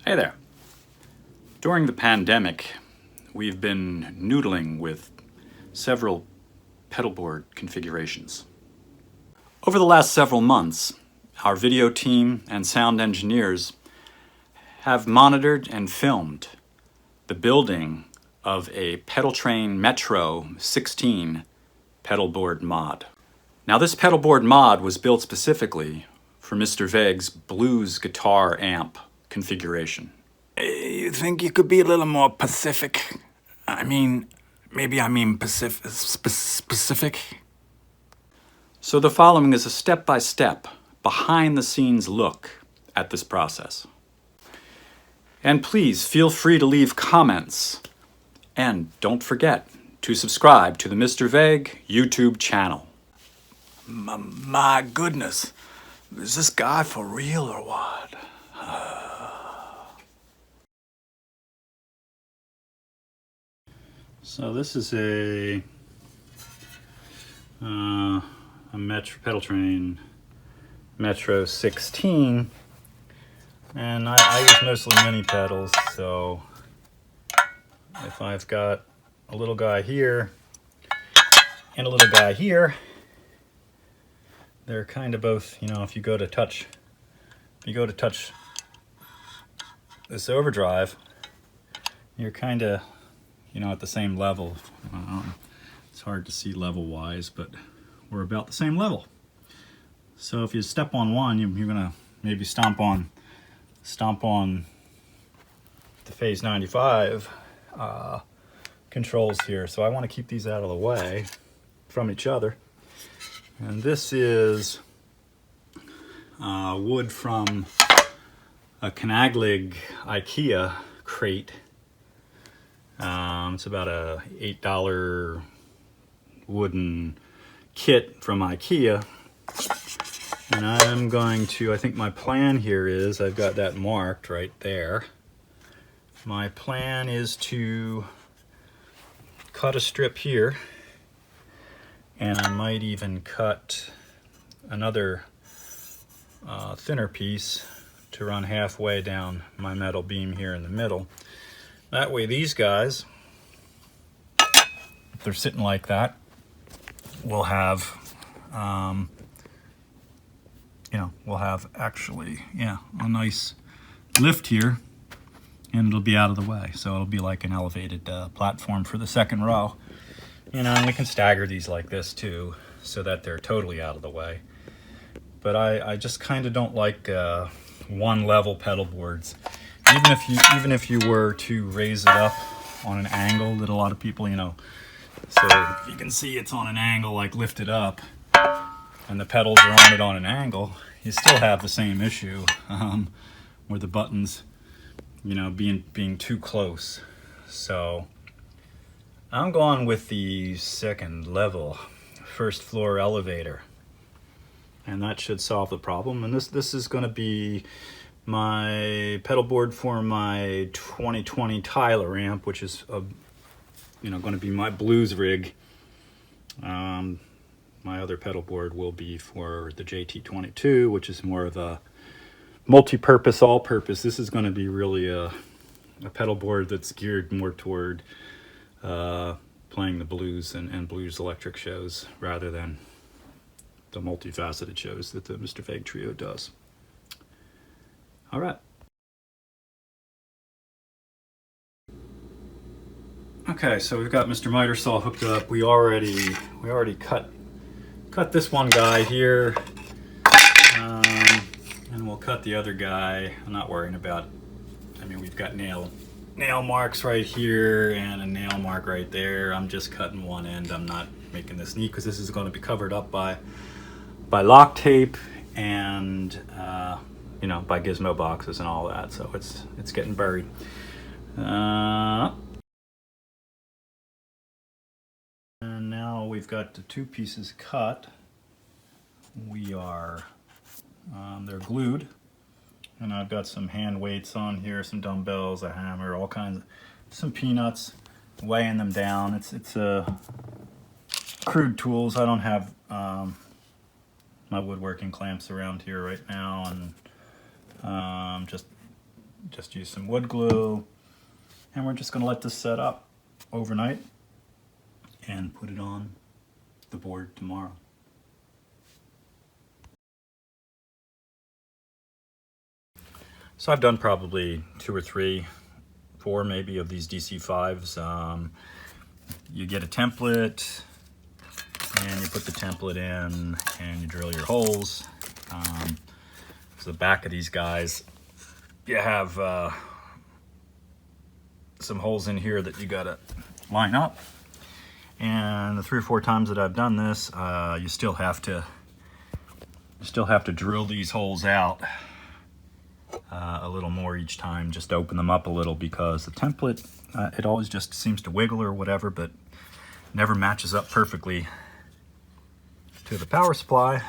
Hey there. During the pandemic, we've been noodling with several pedalboard configurations. Over the last several months, our video team and sound engineers have monitored and filmed the building of a Pedaltrain Metro 16 pedalboard mod. Now, this pedalboard mod was built specifically for Mr. Veg's blues guitar amp configuration. You think you could be a little more Pacific? Maybe I mean specific? So the following is a step-by-step, behind-the-scenes look at this process. And please feel free to leave comments. And don't forget to subscribe to the Mr. Veg YouTube channel. My goodness, is this guy for real or what? So this is a Metro Pedaltrain Metro 16, and I use mostly mini pedals. So if I've got a little guy here and a little guy here, they're kind of both, if you go to touch this overdrive, you're kind of, at the same level. It's hard to see level wise, but we're about the same level. So if you step on one, you're gonna maybe stomp on the Phase 95 controls here. So I want to keep these out of the way from each other. And this is wood from a Canaglig Ikea crate. It's about a $8 wooden kit from Ikea. And I'm going to, I think my plan here is, I've got that marked right there. My plan is to cut a strip here, and I might even cut another thinner piece to run halfway down my metal beam here in the middle. That way these guys, if they're sitting like that, will have, we'll have actually, a nice lift here, and it'll be out of the way. So it'll be like an elevated platform for the second row. And we can stagger these like this too, so that they're totally out of the way. But I just kind of don't like one level pedal boards. Even if you were to raise it up on an angle that a lot of people, so you can see it's on an angle, like lifted up, and the pedals are on it on an angle, you still have the same issue where the buttons, being too close. So I'm going with the second level, first floor elevator, and that should solve the problem. And this is going to be my pedal board for my 2020 Tyler amp, which is going to be my blues rig. My other pedal board will be for the JT22, which is more of a multi-purpose, all-purpose. This is going to be really a pedal board that's geared more toward playing the blues and blues electric shows rather than the multifaceted shows that the Mr. Veg Trio does. All right. Okay, so we've got Mr. Mitre saw hooked up. We already cut this one guy here, and we'll cut the other guy. I'm not worrying about. We've got nail marks right here and a nail mark right there. I'm just cutting one end. I'm not making this neat because this is going to be covered up by lock tape and by gizmo boxes and all that, so it's getting buried. And now we've got the two pieces cut. We are they're glued, and I've got some hand weights on here, some dumbbells, a hammer, all kinds, some peanuts, weighing them down. It's crude tools. I don't have my woodworking clamps around here right now, and just just use some wood glue, and we're just going to let this set up overnight and put it on the board tomorrow. So I've done probably 2 or 3, 4 maybe of these DC5s. You get a template and you put the template in and you drill your holes. So the back of these guys, you have some holes in here that you gotta line up. And the 3 or 4 times that I've done this, you still have to drill these holes out a little more each time, just open them up a little, because the template, it always just seems to wiggle or whatever, but never matches up perfectly to the power supply.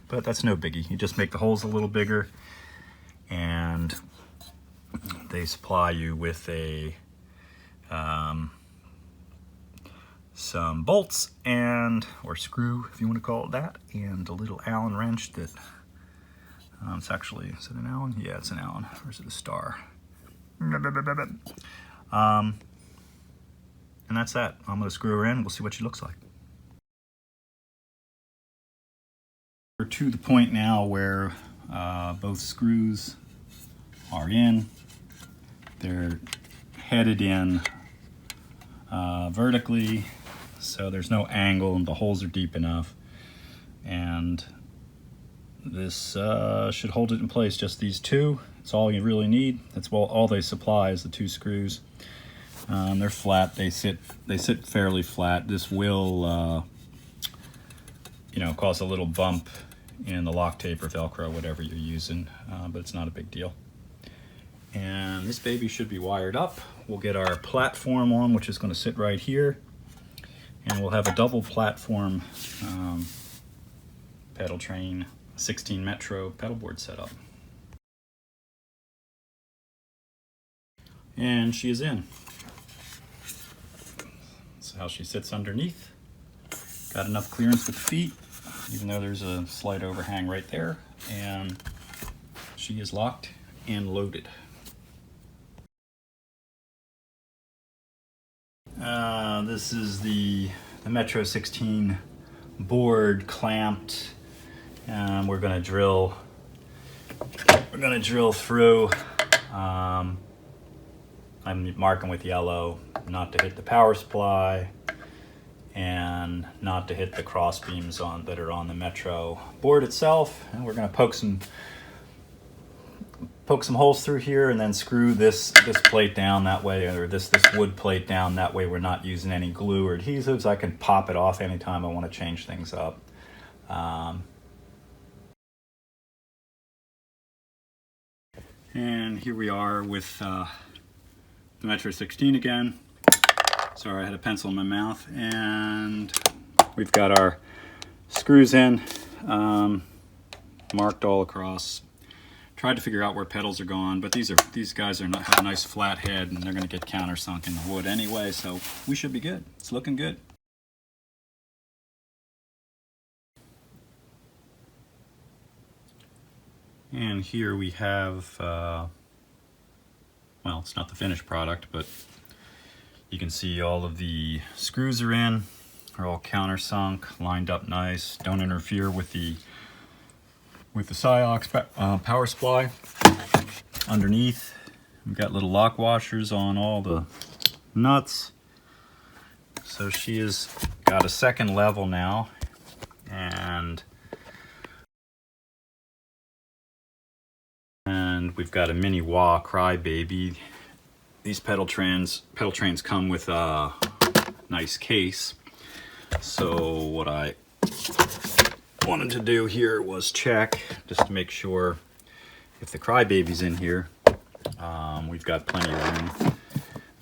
But that's no biggie. You just make the holes a little bigger, and they supply you with some bolts or screw, if you want to call it that, and a little Allen wrench that it's actually, is it an Allen? Yeah, it's an Allen. Or is it a star? And that's that. I'm going to screw her in. We'll see what she looks like. We're to the point now where both screws are in. They're headed in vertically, so there's no angle and the holes are deep enough. And this should hold it in place, just these 2. It's all you really need. That's all they supply is the 2 screws. They're flat. They sit fairly flat. This will cause a little bump in the lock tape or Velcro, whatever you're using, but it's not a big deal. And this baby should be wired up. We'll get our platform on, which is going to sit right here, and we'll have a double platform Pedaltrain 16 Metro pedalboard setup. And she is in. That's how she sits underneath. Got enough clearance with the feet, even though there's a slight overhang right there, and she is locked and loaded. This is the Metro 16 board clamped. We're gonna drill through. I'm marking with yellow not to hit the power supply and not to hit the cross beams that are on the Metro board itself. And we're gonna poke some holes through here and then screw this plate down that way, or this wood plate down that way. We're not using any glue or adhesives. I can pop it off anytime I want to change things up. And here we are with the Metro 16 again. Sorry, I had a pencil in my mouth. And we've got our screws in, marked all across. Tried to figure out where pedals are going, but these guys have a nice flat head, and they're going to get countersunk in the wood anyway, so we should be good. It's looking good. And here we have, well, it's not the finished product, but you can see all of the screws are in. They're all countersunk, lined up nice. Don't interfere with the CIOKS power supply. Underneath, we've got little lock washers on all the nuts. So she has got a second level now, and we've got a mini wah crybaby. These Pedaltrains come with a nice case. So what I wanted to do here was check just to make sure if the crybaby's in here, we've got plenty of room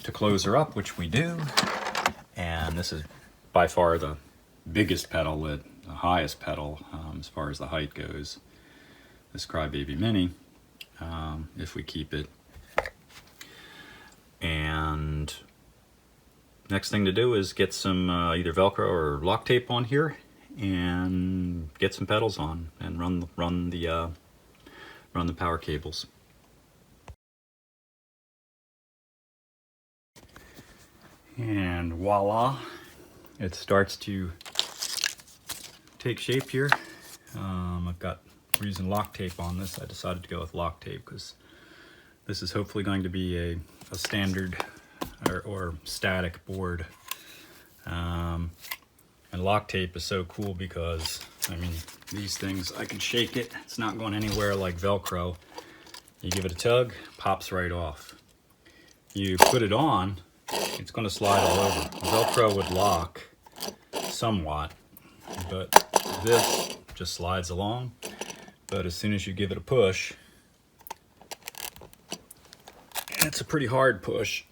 to close her up, which we do. And this is by far the biggest pedal, the highest pedal as far as the height goes, this crybaby mini, if we keep it. And next thing to do is get some either Velcro or lock tape on here and get some pedals on and run the power cables. And voila, it starts to take shape here. We're using lock tape on this. I decided to go with lock tape because this is hopefully going to be a standard or static board. And lock tape is so cool because, I mean, these things, I can shake it. It's not going anywhere like Velcro. You give it a tug, pops right off. You put it on, it's going to slide all over. Velcro would lock somewhat, but this just slides along. But as soon as you give it a push, and it's a pretty hard push,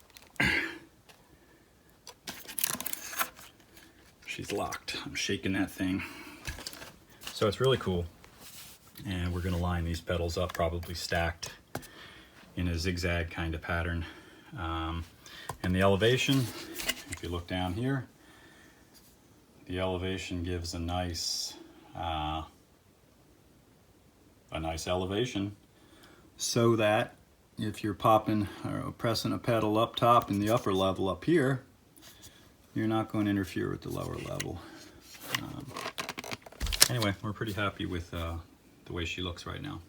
she's locked. I'm shaking that thing. So it's really cool. And we're going to line these pedals up, probably stacked in a zigzag kind of pattern. And the elevation, if you look down here, the elevation gives a nice elevation, so that if you're popping or pressing a pedal up top in the upper level up here, you're not going to interfere with the lower level. Anyway, we're pretty happy with the way she looks right now.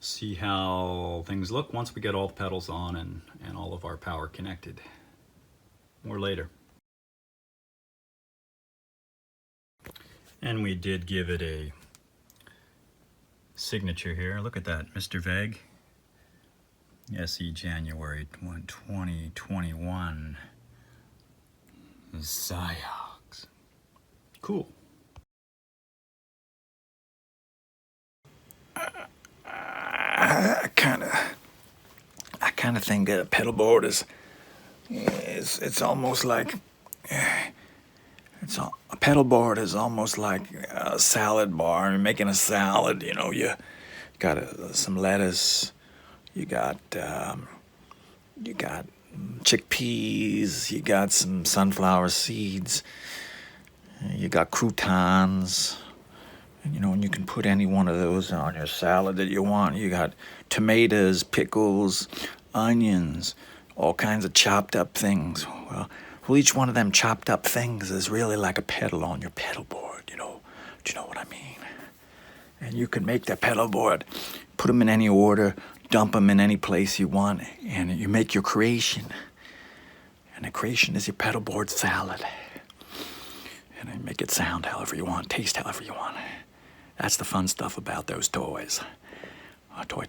See how things look once we get all the pedals on and all of our power connected. More later. And we did give it a signature here. Look at that, Mr. Vague. SE January 2021. CIOKS. Cool. I kind of think a pedalboard is it's almost like a pedalboard is almost like a salad bar. You're making a salad, you know. You got some lettuce, you got chickpeas, you got some sunflower seeds, you got croutons. You know, and you can put any one of those on your salad that you want. You got tomatoes, pickles, onions, all kinds of chopped up things. Well, each one of them chopped up things is really like a pedal on your pedalboard, you know. Do you know what I mean? And you can make that pedalboard, put them in any order, dump them in any place you want, and you make your creation. And the creation is your pedalboard salad. And you make it sound however you want, taste however you want. That's the fun stuff about those toys. Toy.